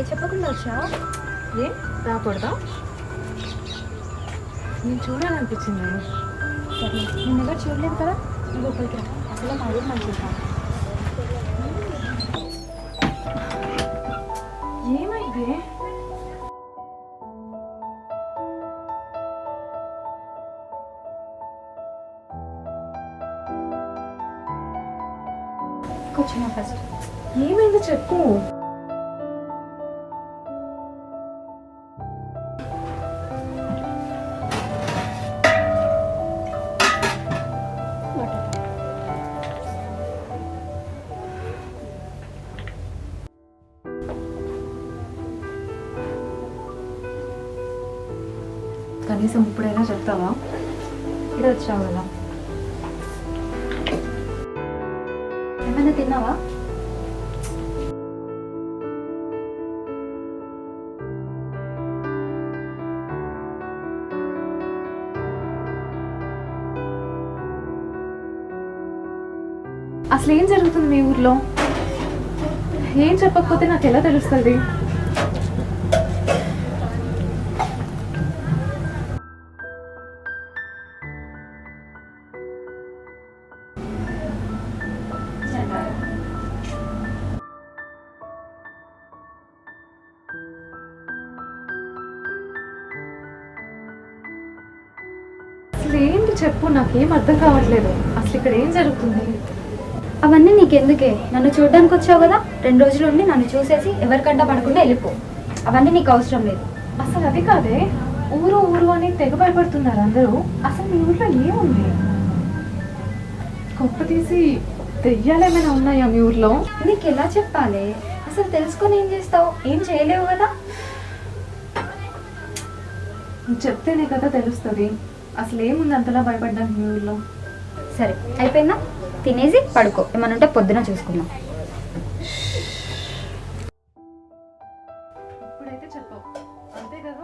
చెప్పకుండా వచ్చావా? ఏ రాకూడదా? నేను చూడాలనిపించింది. సరే నేను ఎవరు చూడలేదు కదా, నువ్వు లోపలికి రా. అసలు మా ఊరు మంచిగా ఏమైంది? కూర్చున్నా ఫస్ట్. ఏమైందో చెప్పు. కనీసం ఇప్పుడైనా చెప్తావా? ఇప్పుడే వచ్చావు కదా. ఏమైనా తిన్నావా? అసలు ఏం జరుగుతుంది మీ ఊర్లో? ఏం చెప్పకపోతే నాకు ఎలా తెలుస్తుంది? అసలు ఏంటి చెప్పు, నాకేం అర్థం కావట్లేదు. అసలు ఇక్కడ ఏం జరుగుతుంది? అవన్నీ నీకెందుకే? నన్ను చూడడానికి వచ్చావు కదా, 2 రోజులు ఉండి నన్ను చూసేసి ఎవరికంటా పడకుండా వెళ్ళిపో. అవన్నీ నీకు అవసరం లేదు. అసలు అది కాదే, ఊరు ఊరు అని తెగ భయపడుతున్నారు అందరూ. అసలు మీ ఊర్లో ఏముంది? గొప్ప తీసి దెయ్యాలేమైనా ఉన్నాయా మీ ఊర్లో? నీకు ఎలా చెప్పాలి? అసలు తెలుసుకొని ఏం చేస్తావు? ఏం చేయలేవు కదా. నువ్వు చెప్తేనే కదా తెలుస్తుంది. అసలు ఏముంది అంతలా భయపడ్డానికి మీ ఊర్లో? సరే అయిపోయిందా? తినేసి పడుకో. ఏమన్నా ఉంటే పొద్దున చూసుకుందాం. ఇప్పుడైతే చెప్పవు, అంతే కదా?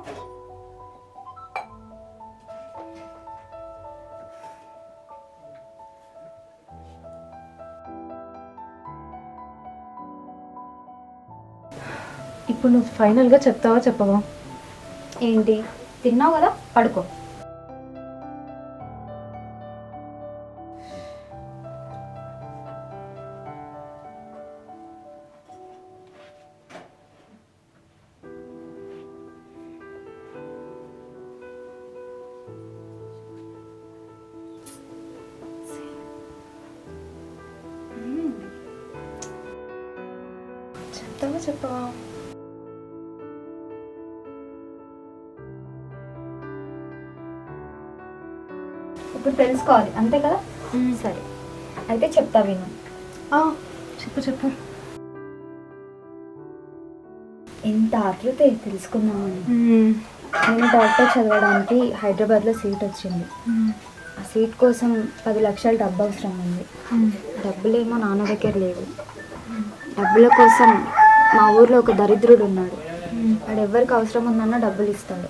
ఇప్పుడు నువ్వు ఫైనల్గా చెప్తావా చెప్పవా? ఏంటి? తిన్నావు కదా, పడుకో. చెప్తావా చెప్పవా? ఇప్పుడు తెలుసుకోవాలి అంతే కదా. సరే అయితే చెప్తా విను. చెప్పు చెప్పు. ఎంత ఆతృత తెలుసుకుందామని. నేను డాక్టర్ చదవడానికి హైదరాబాద్లో సీట్ వచ్చింది. ఆ సీట్ కోసం 10 లక్షల డబ్బు అవసరం ఉంది. డబ్బులేమో నాన్న దగ్గర లేవు. డబ్బుల కోసం మా ఊర్లో ఒక దరిద్రుడు ఉన్నాడు. వాడు ఎవరికి అవసరం ఉందన్నా డబ్బులు ఇస్తాడు.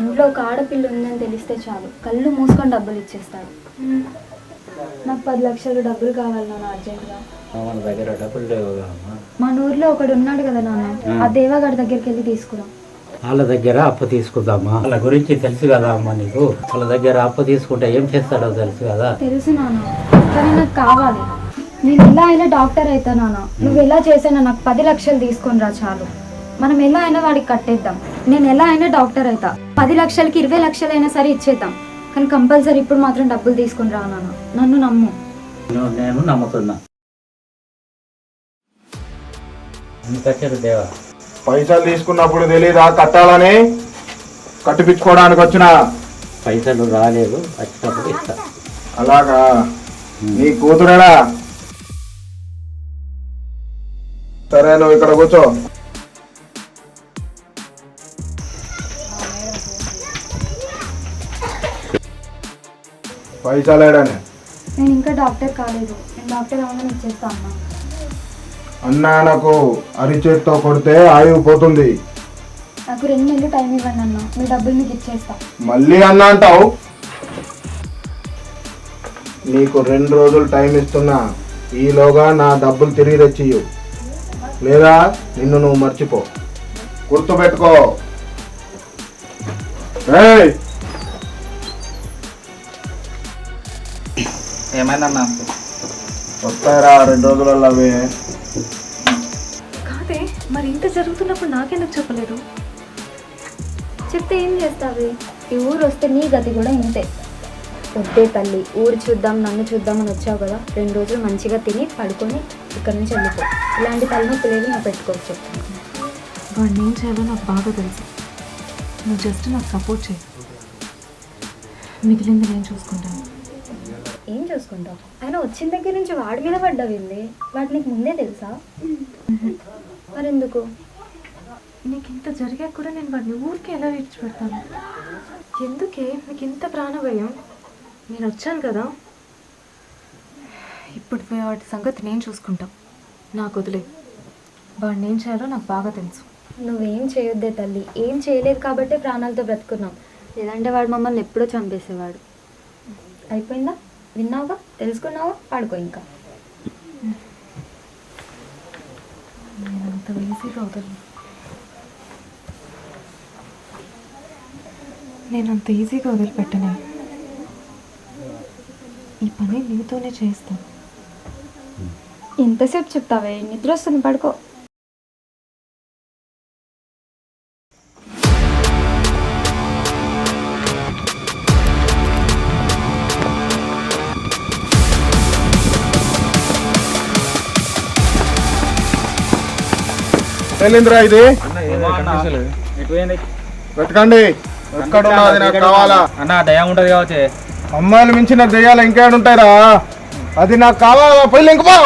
ఇంట్లో ఒక ఆడపిల్ల ఉందని తెలిస్తే చాలు కళ్ళు మూసుకొని డబ్బులు ఇచ్చేస్తాడు. నాకు 10 లక్షలు డబ్బులు కావాలి నాన్న అర్జెంటుగా. మన దగ్గర డబ్బులు లేవు. మన ఊర్లో ఒకడు ఉన్నాడు కదా నాన్న, ఆ దేవగాడి దగ్గరికి వెళ్ళి తీసుకురా. వాళ్ళ దగ్గర అప్పు తీసుకుందామా? వాళ్ళ గురించి తెలుసు కదా అమ్మ నీకు. వాళ్ళ దగ్గర అప్పు తీసుకుంటే ఏం చేస్తాడో తెలుసు కదా. తెలుసు నాన్న, కానీ నాకు కావాలి. నేను ఎలా అయినా డాక్టర్ అవుతా నాన్న. నువ్వు ఎలా చేసినా నాకు 10 లక్షలు తీసుకొని రా చాలు. మనం ఎలా అయినా వాడికి కట్టేద్దాం. నేను ఎలా అయినా డాక్టర్ అవుతా. 10 లక్షలకి 20 లక్షలైనా సరే ఇచ్చేద్దాం. కానీ కంపల్సరీ ఇప్పుడు మాత్రం డబ్బులు తీసుకొని రా నాన్న. నన్ను నమ్ము. నేను నమ్ముతున్నా. దేవా, పైసలు తీసుకున్నప్పుడు తెలీదా కట్టాలని? కట్టిపించుకోవడానికి వచ్చిన పైసలు రాలేదు, వచ్చినప్పుడు ఇస్తా. అలాగా? నీ కూతురేనా? సరే నువ్వు ఇక్కడ కూర్చో. పైసలు ఏడానే? నేను ఇంకా డాక్టర్ కాలేదు. నేను డాక్టర్ అవ్వగానే ఇచ్చేస్తా అన్నా. అన్నా నాకు అరిచేత్తో కొడితే ఆయువు పోతుంది. నాకు 2 నెలలు టైం ఇవ్వండి అన్న, మీ డబ్బులు మీకు ఇచ్చేస్తా. మళ్ళీ అన్నా అంటావు? నీకు 2 రోజులు టైం ఇస్తున్నా, ఈలోగా నా డబ్బులు తిరిగి తెచ్చియ్యు. లేదా నిన్ను నువ్వు మర్చిపో. గుర్తుపెట్టుకో. ఏయ్, ఏమైందన్నా? వస్తాయిరా 2 రోజులలో అవి. కాదే, మరి ఇంత జరుగుతున్నప్పుడు నాకెందుకు చెప్పలేదు? చెప్తే ఏం చేస్తావి? ఈ ఊరు వస్తే నీ గతి కూడా ఇంతే. వద్దే తల్లి, ఊరు చూద్దాం నన్ను చూద్దాం అని వచ్చావు కదా, 2 రోజులు మంచిగా తిని పడుకొని ఇక్కడి నుంచి వెళ్ళిపో. ఇలాంటి తలనొప్పి లేదు నువ్వు పెట్టుకోవచ్చు. వాడిని ఏం చేయాలో నాకు బాగా తెలుసు. నువ్వు జస్ట్ నాకు సపోర్ట్ చేయి, మిగిలింది నేను చూసుకుంటాను. ఏం చూసుకుంటావు? ఆయన వచ్చిన దగ్గర నుంచి వాడి మీద పడ్డావింది. వాటి నీకు ముందే తెలుసా? మరెందుకు? నీకు ఇంత జరిగాక కూడా నేను వాడిని ఊరికి ఎలా విడిచిపెడతాను? ఎందుకే నీకు ఇంత ప్రాణభయం? నేను వచ్చాను కదా, ఇప్పుడు వాటి సంగతి నేను చూసుకుంటా. నాకు వదిలే. వాడిని ఏం చేయాలో నాకు బాగా తెలుసు. నువ్వేం చేయొద్దే తల్లి. ఏం చేయలేదు కాబట్టే ప్రాణాలతో బ్రతుకున్నాం. లేదంటే వాడు మమ్మల్ని ఎప్పుడో చంపేసేవాడు. అయిపోయిందా? విన్నావుగా, తెలుసుకున్నావా? పాడుకో ఇంకా. నేను అంత ఈజీగా వదలను. నేను అంత ఈజీగా వదిలిపెట్టను. ఈ పని నీతోనే చేస్తాను. ఎంతసేపు చెప్తావే? నిద్ర వస్తుంది, పడుకో. వెళ్ళిందిరా ఇది. వెతకండి, ఎక్కడున్నది నాకు కావాలా. అన్న దయం ఉంటది కావచ్చే. అమ్మాయిలు మించిన దెయ్యాలు ఇంకేడుంటాయిరా? అది నాకు కావాలా. పోయి ఇంకపో.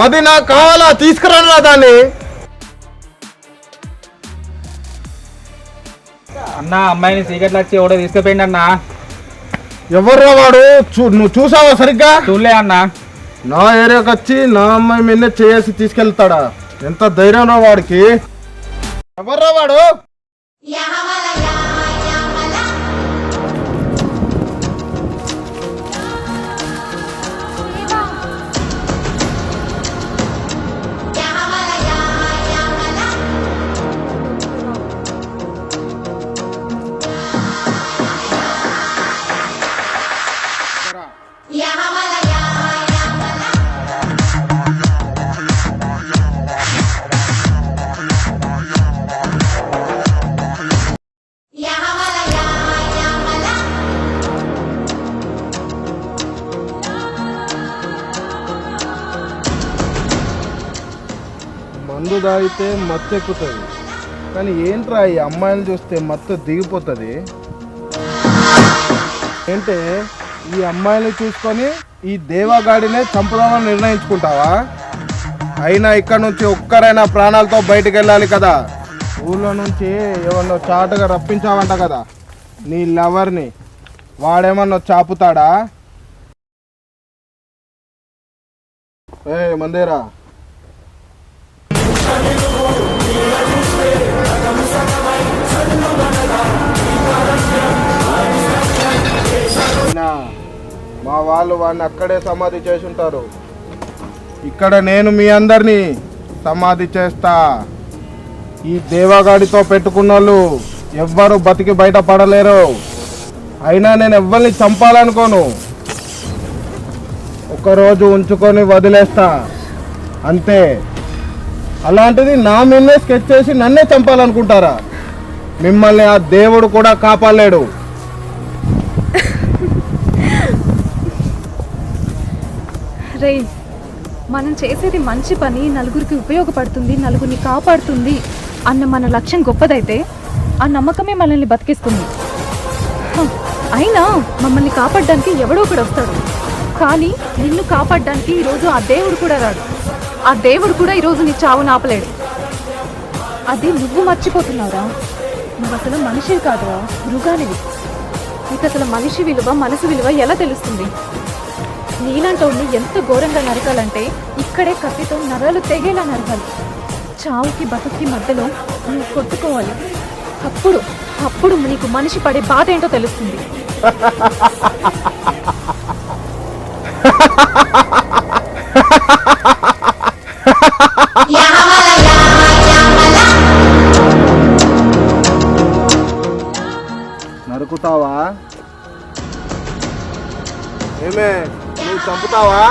అది నాకు కావాలా, తీసుకురాను దాన్ని. అన్న అమ్మాయిని సీక్రెట్లు వచ్చి ఎవడో తీసుకుపోయింది అన్న. ఎవర్రా వాడు? నువ్వు చూసావా సరిగ్గా? చూడలే అన్న. నా ఏరియాకి వచ్చి నా అమ్మాయి మీద చేసి తీసుకెళ్తాడా? ఎంత ధైర్యం వాడికి. ఎవర్రా వాడు? మందు తాగితే మత్తు ఎక్కుతుంది, కానీ ఏంట్రా ఈ అమ్మాయిలు చూస్తే మత్తు దిగిపోతుంది. ఏంటే ఈ అమ్మాయిని చూసుకొని ఈ దేవగాడినే చంపుదామని నిర్ణయించుకుంటావా? అయినా ఇక్కడ నుంచి ఒక్కరైనా ప్రాణాలతో బయటికి వెళ్ళాలి కదా. ఊళ్ళో నుంచి ఏమన్నా చాటుగా రప్పించావంట కదా నీ లవర్ని. వాడేమన్నా చాపుతాడా? ఏ మందేరా, మా వాళ్ళు వాడిని అక్కడే సమాధి చేసి ఉంటారు. ఇక్కడ నేను మీ అందరినీ సమాధి చేస్తా. ఈ దేవగాడితో పెట్టుకున్న వాళ్ళు ఎవ్వరు బతికి బయట పడలేరు. అయినా నేను ఎవ్వరిని చంపాలనుకోను. ఒకరోజు ఉంచుకొని వదిలేస్తా అంతే. అలాంటిది నా మీదే స్కెచ్ చేసి నన్నే చంపాలనుకుంటారా? మిమ్మల్ని ఆ దేవుడు కూడా కాపాడలేడు. రే, మనం చేసేది మంచి పని, నలుగురికి ఉపయోగపడుతుంది, నలుగురిని కాపాడుతుంది అన్న మన లక్ష్యం గొప్పదైతే ఆ నమ్మకమే మనల్ని బతికిస్తుంది. అయినా మమ్మల్ని కాపాడడానికి ఎవడో ఒకడు వస్తాడు, కానీ నిన్ను కాపాడడానికి ఈరోజు ఆ దేవుడు కూడా రాడు. ఆ దేవుడు కూడా ఈరోజు నీ చావును ఆపలేడు. అది నువ్వు మర్చిపోతున్నావురా. నువ్వు అసలు మనిషివి కాదురా, మృగానివి. నీకు అసలు మనిషి విలువ, మనసు విలువ ఎలా తెలుస్తుంది? నీలాంటి ఎంత ఘోరంగా నరకాలంటే ఇక్కడే కత్తితో నరాలు తెగేలా నరకాలి. చావుకి బతుక్కి మధ్యలో నువ్వు కొట్టుకోవాలి. అప్పుడు నీకు మనిషి పడే బాధ ఏంటో తెలుస్తుంది. Ya చంపుతావా?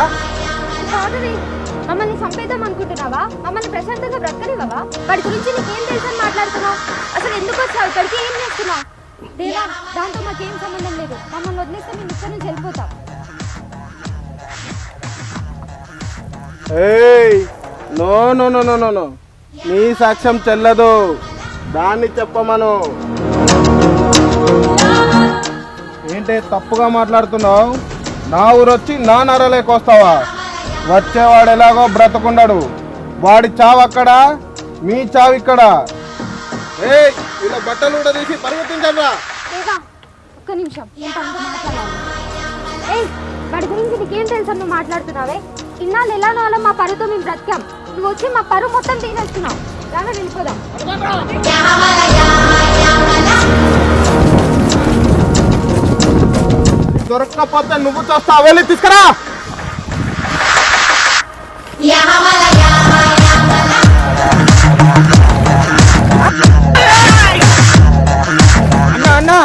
కాదవి, మమ్మల్ని చంపేద్దాం అనుకుంటున్నావా? మమ్మల్ని ప్రశాంతంగా బ్రతకనివ్వవా? వాడి గురించి నీకేం తెలుసని మాట్లాడుతున్నావు? అసలు ఎందుకు వచ్చావు ఇక్కడికి? ఏం చేస్తున్నావు? దేవా, దాంతో మాకేం సంబంధం లేదు. మమ్మల్ని వదిలేస్తే మేము ఇక్కడి నుంచి వెళ్ళిపోతాం. ఏయ్, no no no no no no, నీ సాక్ష్యం చెల్లదు. దాన్ని చెప్పమను. ఏంటే తప్పుగా మాట్లాడుతున్నావు? నా ఊరొచ్చి నా నరలేకి వస్తావా? వచ్చేవాడు ఎలాగో బ్రతకుండడు. వాడి చావు అక్కడ, మీ చావు ఇక్కడ. ఏయ్, ఇలా బట్టలు కూడా తీసి పరిగెత్తించరా. దేవా, ఒక్క నిమిషం, నేను తనతో మాట్లాడాలి. ఏయ్, వాడి గురించి నీకేం తెలుసని నువ్వు మాట్లాడుతున్నావే? ఇన్నాళ్ళు ఎలానో అలా మా పరుతో మేము బ్రతికాం. నువ్వు వచ్చి మా పరువు మొత్తం తీనేస్తున్నావు. రాగా వెళ్ళిపోదాం. దొరకకపోతే నువ్వు చూస్తావు. వెళ్ళి తీసుకురా. అన్నా అన్నా,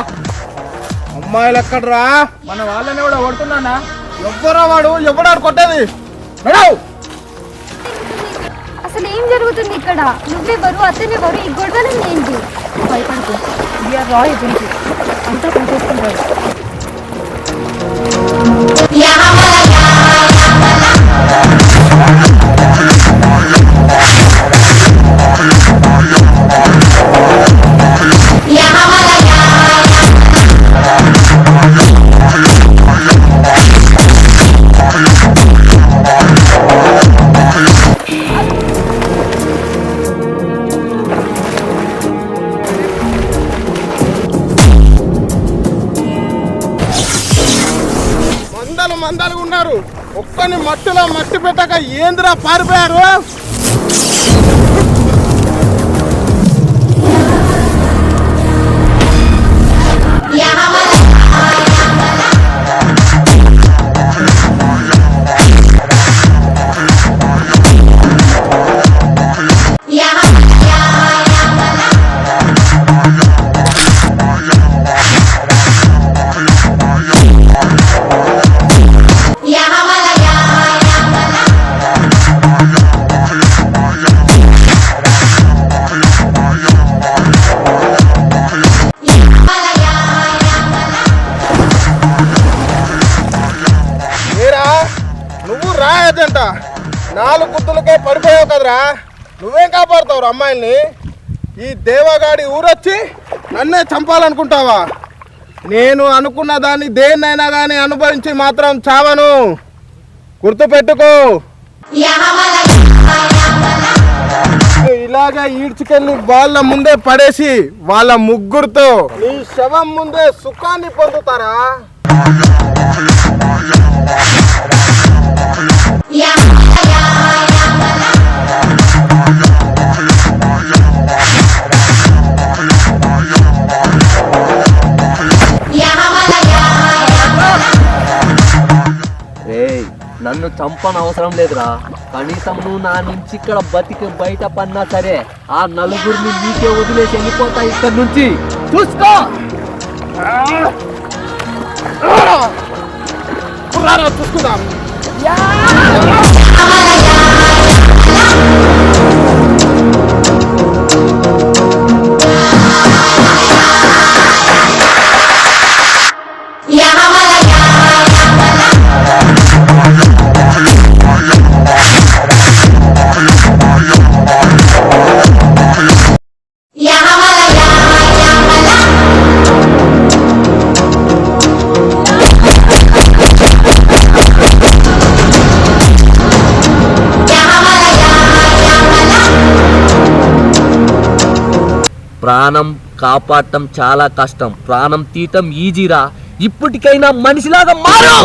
అమ్మాయిలు ఎక్కడరా? మన వాళ్ళని కూడా కొడుతున్నా. ఎవ్వరా వాడు? ఎవడాడు కొట్టేది? నడవు. అసలు ఏం జరుగుతుంది ఇక్కడ? నువ్వెవరు, అతనెవరు, ఈ గొడవలు ఏంటి? భయపడుకో, వీఆర్ రా ఏజెన్సీ, అంతా పనిచేస్తుంటారు. మందలుగా ఉన్నారు. ఒక్కని మట్టిలో మట్టి పెట్టక ఏందిరా పారిపోయారు? నువ్వు రాయదంట 4 గుర్తులకే పడిపోయావు కదరా. నువ్వేం కాపాడుతావు అమ్మాయిల్ని? ఈ దేవగాడి ఊరొచ్చి నన్నే చంపాలనుకుంటావా? నేను అనుకున్న దాన్ని దేన్నైనా కానీ అనుభవించి మాత్రం చావను. గుర్తుపెట్టుకో. ఇలాగా ఈడ్చుకెళ్ళి వాళ్ళ ముందే పడేసి వాళ్ళ ముగ్గురుతో నీ శవం ముందే సుఖాన్ని పొందుతారా? నన్ను చంపని అవసరం లేదురా. కనీసం నువ్వు నా నుంచి ఇక్కడ బతికి బయట పన్నా సరే ఆ నలుగురిని నీకే వదిలేసి వెళ్ళిపోతా ఇక్కడ నుంచి. చూసుకో. చూసుకుందాం. ప్రాణం కాపాడటం చాలా కష్టం, ప్రాణం తీయటం ఈజీరా. ఇప్పటికైనా మనిషిలాగా మారు.